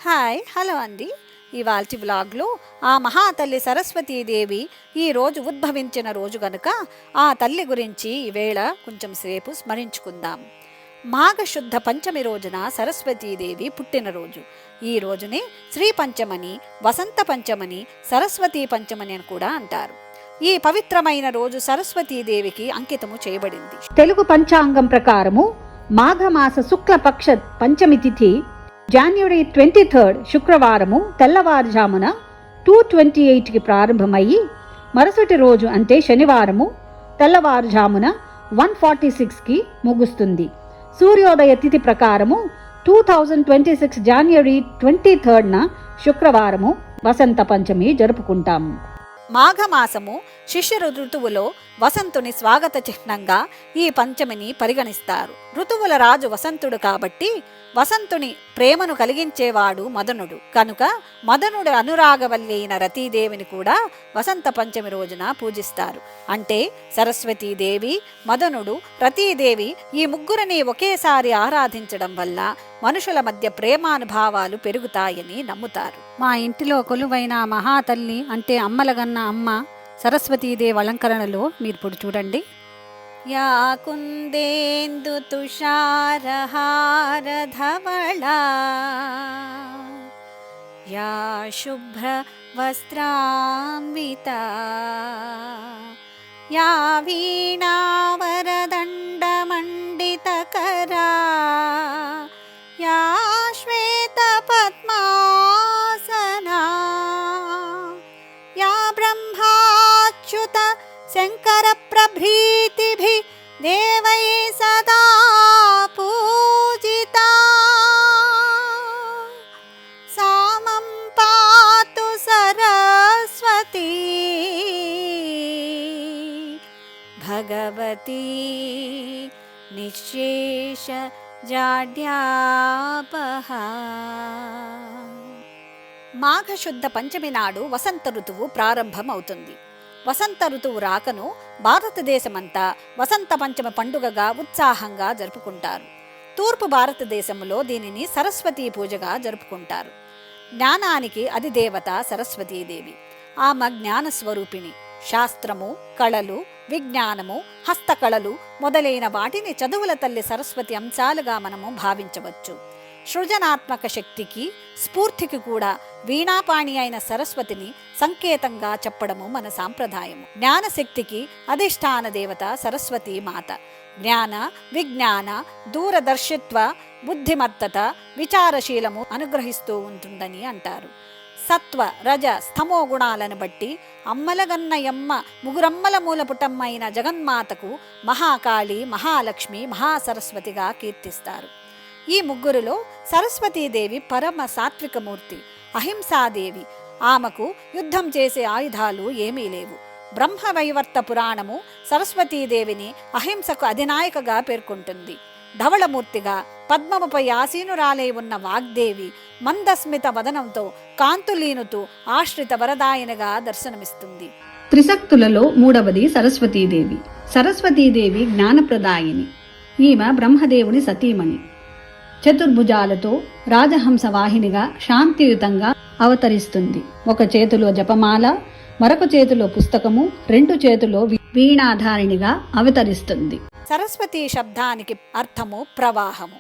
Hello అండి. ఇవాల్టి వ్లాగ్లో ఆ మహాతల్లి సరస్వతీదేవి ఈరోజు ఉద్భవించిన రోజు గనుక ఆ తల్లి గురించి ఈవేళ కొంచెం సేపు స్మరించుకుందాం. మాఘశుద్ధ పంచమి రోజున సరస్వతీదేవి పుట్టినరోజు. ఈ రోజునే శ్రీ పంచమని, వసంత పంచమని, సరస్వతీ పంచమని అని కూడా అంటారు. ఈ పవిత్రమైన రోజు సరస్వతీదేవికి అంకితము చేయబడింది. తెలుగు పంచాంగం ప్రకారము మాఘమాస శుక్లపక్ష పంచమి తిథి జనవరి 23 శుక్రవారము తెల్లవారుజామున 2:28కి ప్రారంభమయ్యి మరుసటి రోజు అంటే శనివారము తెల్లవారుజామున 1:46కి ముగుస్తుంది. సూర్యోదయ తిథి ప్రకారము 2026 జనవరి 23న శుక్రవారము వసంత పంచమి జరుపుకుంటాము. మాఘమాసము శిశిర ఋతువులో వసంతుని స్వాగత చిహ్నంగా ఈ పంచమిని పరిగణిస్తారు. ఋతువుల రాజు వసంతుడు కాబట్టి వసంతుని ప్రేమను కలిగించేవాడు మదనుడు కనుక మదనుడు అనురాగవల్లి అయిన రతీదేవిని కూడా వసంత పంచమి రోజున పూజిస్తారు. అంటే సరస్వతీదేవి, మదనుడు, రతీదేవి ఈ ముగ్గురిని ఒకేసారి ఆరాధించడం వల్ల మనుషుల మధ్య ప్రేమానుభావాలు పెరుగుతాయని నమ్ముతారు. మా ఇంటిలో కొలువైన మహాతల్లి అంటే అమ్మలగన్న అమ్మ సరస్వతీదేవి అలంకరణలో మీరు ఇప్పుడు చూడండి. యా కుందేందు తుషారహార ధవళా యా శుభ్ర వస్త్రాన్వితా యా వీణావరదండ మండితకరా యా శ్వేత పద్మాసనా యా బ్రహ్మాచ్యుత శంకర ప్రభృతిభి దేవై సదా పూజితా సామం పాతు సరస్వతీ భగవతీ నిశ్శేష జాడ్యాపహ. మాఘశుద్ధ పంచమి నాడు వసంత ఋతువు ప్రారంభమవుతుంది. వసంత ఋతువు రాకను భారతదేశమంతా వసంత పంచమి పండుగగా ఉత్సాహంగా జరుపుకుంటారు. తూర్పు భారతదేశంలో దీనిని సరస్వతీ పూజగా జరుపుకుంటారు. జ్ఞానానికి అధిదేవత సరస్వతీదేవి. ఆమె జ్ఞానస్వరూపిణి. శాస్త్రము, కళలు, విజ్ఞానము, హస్తకళలు మొదలైన వాటిని చదువుల తల్లి సరస్వతి అంశాలుగా మనము భావించవచ్చు. సృజనాత్మక శక్తికి, స్ఫూర్తికి కూడా వీణాపాణి అయిన సరస్వతిని సంకేతంగా చెప్పడము మన సాంప్రదాయము. జ్ఞానశక్తికి అధిష్టాన దేవత సరస్వతీ మాత. జ్ఞాన, విజ్ఞాన, దూరదర్శిత్వ, బుద్ధిమత్తత, విచారశీలము అనుగ్రహిస్తూ ఉంటుందని అంటారు. సత్వ, రజ, స్తమో గుణాలను బట్టి అమ్మలగన్నయమ్మ ముగురమ్మల మూలపుటమ్మైన జగన్మాతకు మహాకాళి, మహాలక్ష్మి, మహాసరస్వతిగా కీర్తిస్తారు. ఈ ముగ్గురులో సరస్వతీదేవి పరమ సాత్వికమూర్తి, అహింసాదేవి. ఆమెకు యుద్ధం చేసే ఆయుధాలు ఏమీ లేవు. బ్రహ్మవైవర్త పురాణము సరస్వతీదేవిని అహింసకు అధినాయకగా పేర్కొంటుంది. ధవళమూర్తిగా పద్మముపై ఆసీనురాలై ఉన్న వాగ్దేవి మందస్మిత వదనంతో కాంతులీనుతూ ఆశ్రిత వరదాయనిగా దర్శనమిస్తుంది. త్రిశక్తులలో మూడవది సరస్వతీదేవి. సరస్వతీదేవి జ్ఞానప్రదాయిని. ఈమె బ్రహ్మదేవుని సతీమణి. చతుర్భుజాలతో రాజహంస వాహినిగా శాంతియుతంగా అవతరిస్తుంది. ఒక చేతిలో జపమాల, మరొక చేతిలో పుస్తకము, రెండు చేతిలో వీణాధారిణిగా అవతరిస్తుంది. సరస్వతి శబ్దానికి అర్థము ప్రవాహము.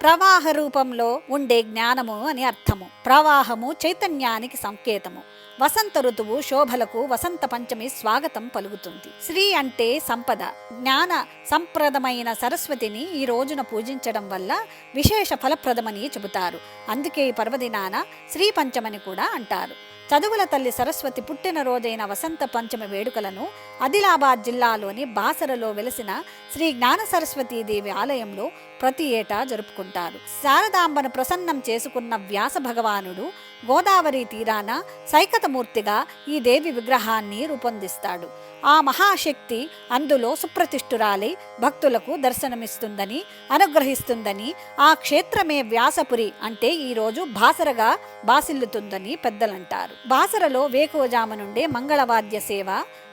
ప్రవాహ రూపంలో ఉండే జ్ఞానము అని అర్థము. ప్రవాహము చైతన్యానికి సంకేతము. వసంత ఋతువు శోభలకు వసంత పంచమి స్వాగతం పలుకుతుంది. శ్రీ అంటే సంపద. జ్ఞాన సంప్రదమైన సరస్వతిని ఈ రోజున పూజించడం వల్ల విశేష ఫలప్రదమని చెబుతారు. అందుకే ఈ పర్వదినాన శ్రీ పంచమని కూడా అంటారు. చదువుల తల్లి సరస్వతి పుట్టినరోజైన వసంత పంచమి వేడుకలను ఆదిలాబాద్ జిల్లాలోని బాసరలో వెలసిన శ్రీ జ్ఞాన సరస్వతీదేవి ఆలయంలో ప్రతి ఏటా జరుపుకుంటారు. శారదాంబను ప్రసన్నం చేసుకున్న వ్యాస భగవానుడు గోదావరి తీరాన సైకతమూర్తిగా ఈ దేవి విగ్రహాన్ని రూపొందిస్తాడు. ఆ మహాశక్తి అందులో సుప్రతిష్ఠురాలై భక్తులకు దర్శనమిస్తుందని, అనుగ్రహిస్తుందని, ఆ క్షేత్రమే వ్యాసపురి అంటే ఈరోజు బాసరగా బాసిల్లుతుందని పెద్దలంటారు. బాసరలో వేకువజాము నుండే మంగళవాద్య సేవ,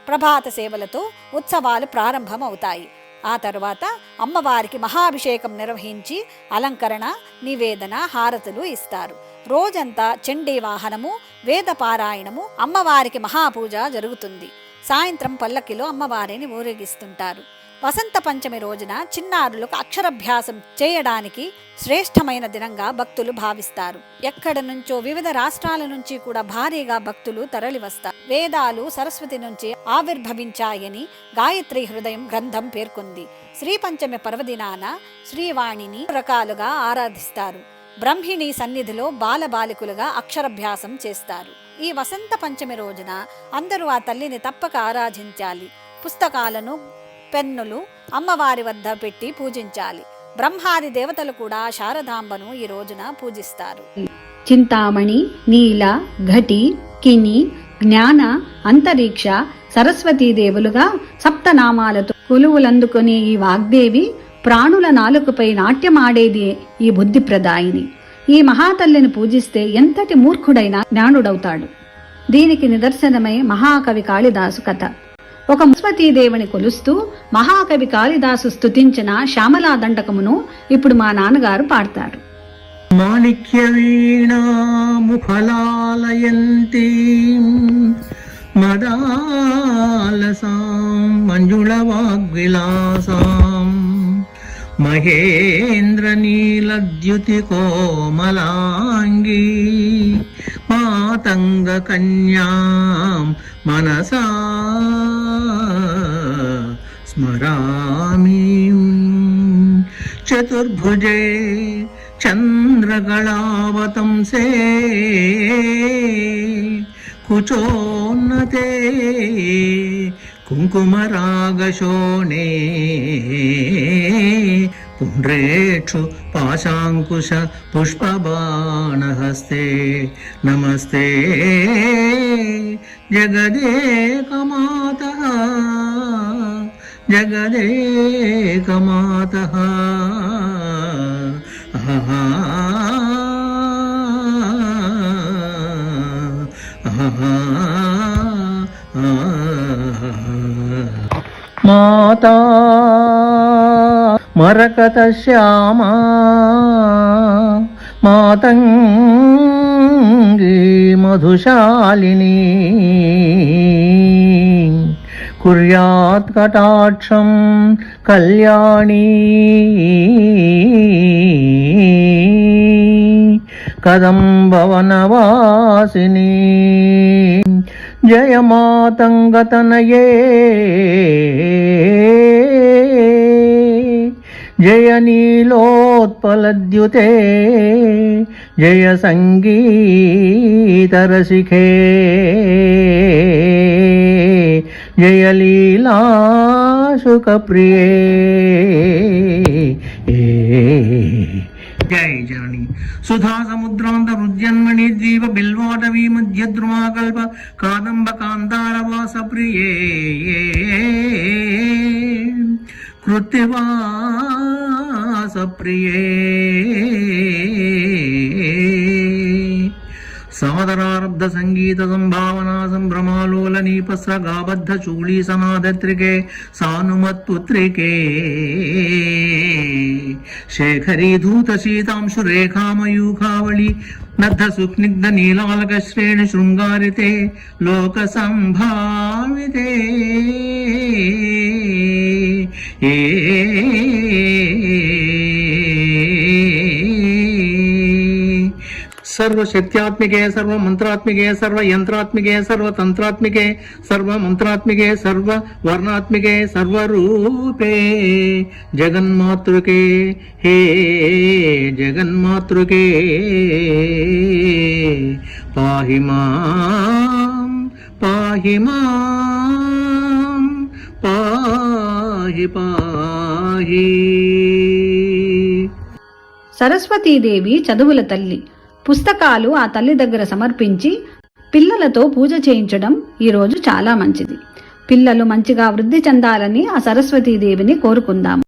ప్రభాత సేవలతో ఉత్సవాలు ప్రారంభమవుతాయి. ఆ తరువాత అమ్మవారికి మహాభిషేకం నిర్వహించి అలంకరణ, నివేదన, హారతులు ఇస్తారు. రోజంతా చండీ వాహనము, వేద పారాయణము, అమ్మవారికి మహాపూజ జరుగుతుంది. సాయంత్రం పల్లకిలో అమ్మవారిని ఊరేగిస్తుంటారు. వసంత పంచమి రోజున చిన్నారులకు అక్షరాభ్యాసం చేయడానికి శ్రేష్టమైన దినంగా భక్తులు భావిస్తారు. ఎక్కడ నుంచో వివిధ రాష్ట్రాల నుంచి కూడా భారీగా భక్తులు తరలివస్తారు. వేదాలు సరస్వతి నుంచి ఆవిర్భవించాయని గాయత్రి హృదయం గ్రంథం పేర్కొంది. శ్రీ పంచమి పర్వదినాన శ్రీవాణిని రకాలుగా ఆరాధిస్తారు. బ్రహ్మిణి సన్నిధిలో బాలబాలికులుగా అక్షరాభ్యాసం చేస్తారు. ఈ వసంత పంచమి రోజున అందరూ ఆ తల్లిని తప్పక ఆరాధించాలి. పుస్తకాలను, పెన్నులు అమ్మవారి వద్ద పెట్టి పూజించాలి. బ్రహ్మాది దేవతలు కూడా శారదాంబను ఈ రోజున పూజిస్తారు. చింతామణి, నీల, ఘటి, కిని, జ్ఞాన, అంతరిక్ష, సరస్వతీదేవులుగా సప్తనామాలతో కొలువులందుకునే ఈ వాగ్దేవి ప్రాణుల నాలుకపై నాట్యమాడేది ఈ బుద్ధి ప్రదాయిని. ఈ మహాతల్లిని పూజిస్తే ఎంతటి మూర్ఖుడైనా జ్ఞానుడవుతాడు. దీనికి నిదర్శనమై మహాకవి కాళిదాసు కథ. ఒక సరస్వతీదేవిని కొలుస్తూ మహాకవి కాళిదాసు స్తుతించిన శ్యామలా దండకమును ఇప్పుడు మా నాన్నగారు పాడతారు. మాణిక్య వీణాముఫలాలయంతి మదాలసాం మంజుళ వాగ్విలాసాం మహేంద్ర నీలద్యుతి కోమలాంగీ మాతంగ కన్యాం మనసా స్మరామి. చతుర్భుజే చంద్రకళావతంసే కుచోన్నతే కుంకుమరాగశోణే పుండ్రేక్షు పాశాంకుశ పుష్పబాణహస్తే నమస్తే జగదేకమాతః జగదేకమాతః. మాతా మరకత శ్యామా మాతంగీ మధుశాలిని కుర్యాత్ కటాక్షం కళ్యాణీ కదంబవనవాసిని జయ మాతంగతనయే జయ నీలోత్పలద్యుతే జయ సంగీతరసిఖే జయ లీలాశుకప్రియే. జయ జనని సుధా సముద్రాంత రుద్యన్మణి ద్వీప బిల్వాటవీ మధ్య ద్రుమాకల్ప కాదంబ కాంతారవాస ప్రియే కృత్తివాస ప్రియే. సమదరారబ్ధ సంగీత సంభావనా సంభ్రమాలోల నీపస్ర గాబద్ధ చూళీ సనాదత్రికే సానుమత్పుత్రికే శేఖరీధూత శీతాంశు రేఖామయూఖావళి నద్ధ సుస్నిగ్ధ నీలాలక శ్రేణి శృంగారితే లోక సంభావితే सर्वशक्त्यात्मिके सर्वमंत्रात्मिके सर्वयंत्रात्मिके सर्वतंत्रात्मिके सर्वमंत्रात्मिके सर्ववर्णात्मिके सर्वरूपे जगन्मातृके हे जगन्मातृके पाहि मां पाहि मां पाहि पाहि. సరస్వతీదేవి చదువుల తల్లి. పుస్తకాలు ఆ తల్లి దగ్గర సమర్పించి పిల్లలతో పూజ చేయించడం ఈరోజు చాలా మంచిది. పిల్లలు మంచిగా వృద్ధి చెందాలని ఆ సరస్వతీదేవిని కోరుకుందాం.